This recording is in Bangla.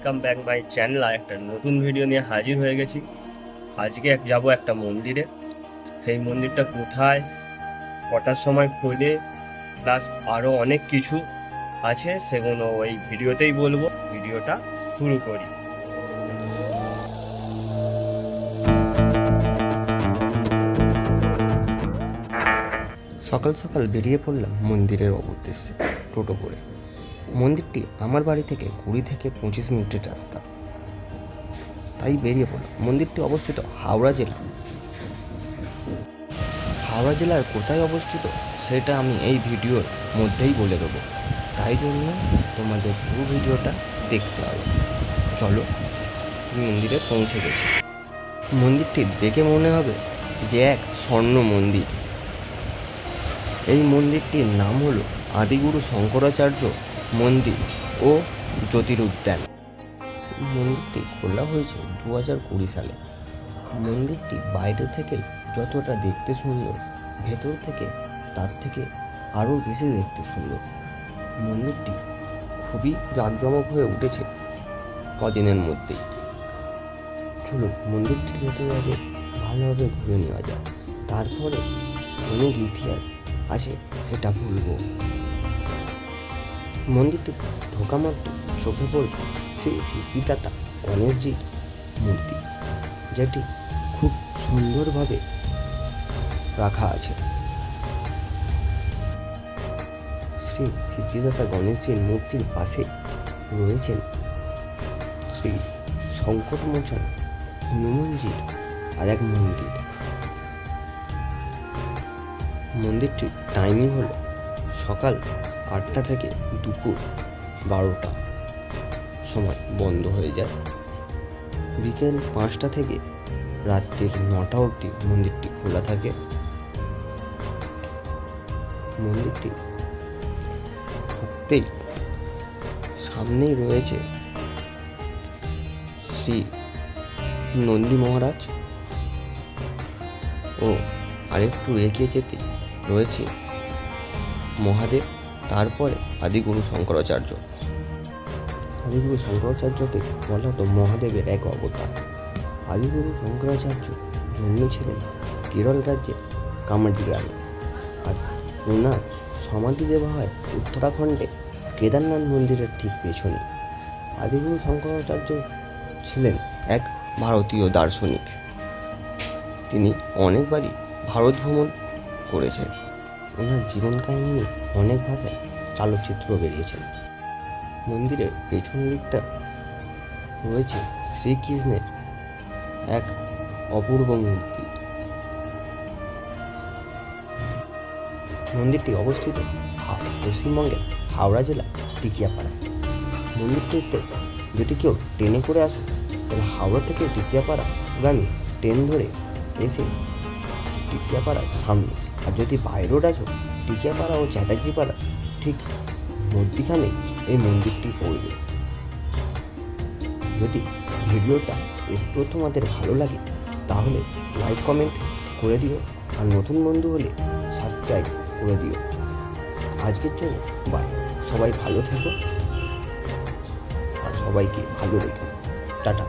Welcome back my channel. আর একটা নতুন ভিডিও নিয়ে হাজির হয়ে গেছি। আজকে যাব একটা মন্দিরে। সেই মন্দিরটা কোথায়, কটার সময় খোলে, প্লাস আরও অনেক কিছু আছে, সেগুলো ওই ভিডিওতেই বলবো। ভিডিওটা শুরু করি। সকাল সকাল বেরিয়ে পড়লাম মন্দিরের উদ্দেশ্যে টোটো করে। মন্দিরটি আমার বাড়ি থেকে 20 থেকে 25 মিনিটের রাস্তা, তাই বেরিয়ে পড়লাম। মন্দিরটি অবস্থিত হাওড়া জেলার কোথায় অবস্থিত সেটা আমি এই ভিডিওর মধ্যেই বলে দেবো, তাই জন্য তোমাদের পুরো ভিডিওটা দেখতে হবে। চলো, মন্দিরে পৌঁছে গেছি। মন্দিরটি দেখে মনে হবে যে এক স্বর্ণ মন্দির। এই মন্দিরটির নাম হলো আদিগুরু শঙ্করাচার্য মন্দির ও জ্যোতির্উদ্যান। মন্দিরটি খোলা হয়েছে 2020 সালে। মন্দিরটি বাইরে থেকে যতটা দেখতে সুন্দর, ভেতর থেকে তার থেকে আরও বেশি দেখতে সুন্দর। মন্দিরটি খুবই জাঁকজমক হয়ে উঠেছে কদিনের মধ্যেই। চলো মন্দিরটির ভেতরে আগে ভালোভাবে ঘুরে নেওয়া যায়, তারপরে অনেক ইতিহাস আছে সেটা বলবো। মন্দিরটি ঢোকা মাত্র চোখে পড়বে শ্রী সিদ্ধিদাতা গণেশজির মূর্তি, যেটি খুব সুন্দরভাবে রাখা আছে। শ্রী সিদ্ধিদাতা গণেশজির মূর্তির পাশে রয়েছেন শ্রী সংকটমোচন হনুমানজির আর এক মন্দির। মন্দিরটির টাইমিং হলো সকাল 8টা থেকে দুপুর 12টা সময় বন্ধ হয়ে যায়। বিকেল 5টা থেকে রাত্রির 9টা অবধি মন্দিরটি খোলা থাকে। মন্দিরটি ঢুকতেই সামনেই রয়েছে শ্রী নন্দী মহারাজ ও আরেকটু এগিয়ে যেতে রয়েছে মহাদেব, তারপরে আদিগুরু শঙ্করাচার্য। আদিগুরু শঙ্করাচার্যকে বলা হতো মহাদেবের এক অবতার। আদিগুরু শঙ্করাচার্য জন্মেছিলেন কেরল রাজ্যের কামাডি গ্রামে, আর ওনার সমাধি দেওয়া হয় উত্তরাখণ্ডে কেদারনাথ মন্দিরের ঠিক পেছনে। আদিগুরু শঙ্করাচার্য ছিলেন এক ভারতীয় দার্শনিক। তিনি অনেকবারই ভারত ভ্রমণ করেছেন। ওনার জীবন কাহিনী নিয়ে অনেক ভাষায় চলচ্চিত্র বেরিয়েছেন। মন্দিরের পেছন দিকটা রয়েছে শ্রীকৃষ্ণের এক অপূর্ব মূর্তি। মন্দিরটি অবস্থিত পশ্চিমবঙ্গের হাওড়া জেলার টিকিয়াপাড়ায়। মন্দিরটিতে যদি কেউ ট্রেনে করে আসে তাহলে হাওড়া থেকে টিকিয়াপাড়া গামী ট্রেন ধরে এসে টিকিয়াপাড়ার সামনে, আর যদি বাই রোড আসো টিকিয়াপাড়া ও চ্যাটার্জিপাড়া ঠিক মধ্যিখানে এই মন্দিরটি পড়বে। যদি ভিডিওটা একটু তোমাদের ভালো লাগে তাহলে লাইক কমেন্ট করে দিও, আর নতুন বন্ধু হলে সাবস্ক্রাইব করে দিও। আজকের জন্য বাই। সবাই ভালো থেকো আর সবাইকে ভালো রেখো। টাটা।